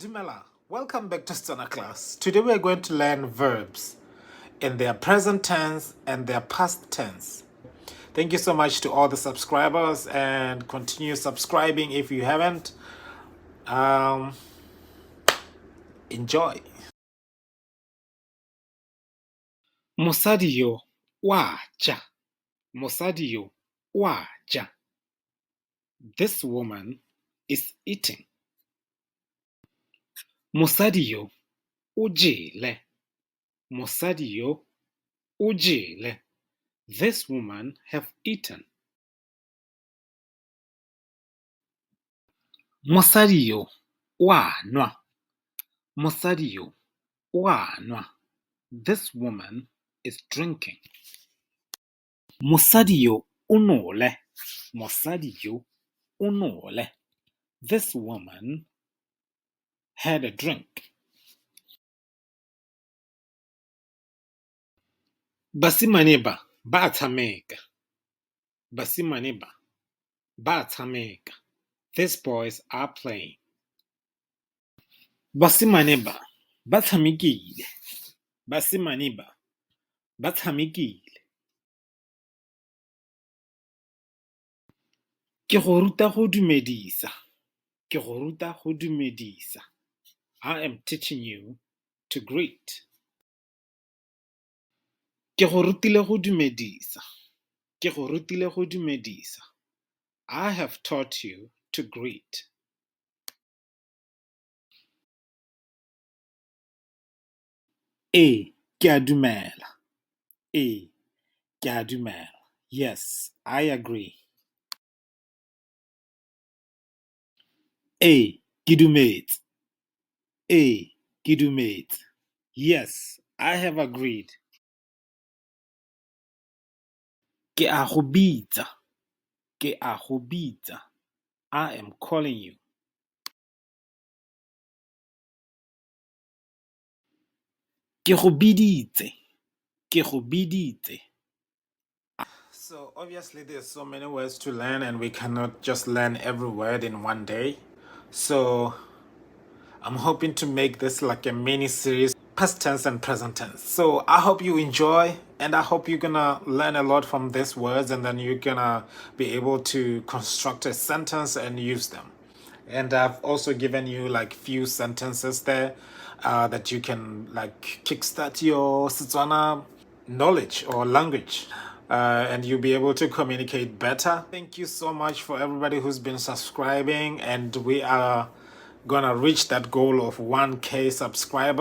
Dumela, welcome back to Setswana class. Today we are going to learn verbs in their present tense and their past tense. Thank you so much to all the subscribers and continue subscribing if you haven't. Enjoy. Mosadi yo wa ja. Mosadi yo wa ja. This woman is eating. Mosadi yo o jele. Mosadi yo o jele. This woman have eaten. Mosadi yo wa nwa. Mosadi yo wa nwa. This woman is drinking. Mosadi yo o nole. Mosadi yo o nole. This woman had a drink. Basimaneba ba tshameka. Basimaneba ba tshameka. These boys are playing. Basimaneba ba tshamekile. Basimaneba ba tshamekile. Ke go ruta go dumedisa. Ke go ruta go dumedisa. I am teaching you to greet. Ke go rutile go dumedisa. Ke go rutile go dumedisa. I have taught you to greet. Ke a dumela. Ke a dumela. Yes, I agree. Ke dumetse. Ke dumetse. Yes, I have agreed. Ke a go bitsa. Ke a go bitsa. I am calling you. Ke go biditse. Ke go biditse. So obviously there's so many words to learn and we cannot just learn every word in one day. So I'm hoping to make this like a mini series, past tense and present tense. So I hope you enjoy and I hope you're gonna learn a lot from these words and then you're gonna be able to construct a sentence and use them. And I've also given you like few sentences there that you can like kickstart your Setswana knowledge or language. And you'll be able to communicate better. Thank you so much for everybody who's been subscribing, and we are gonna reach that goal of 1K subscribers.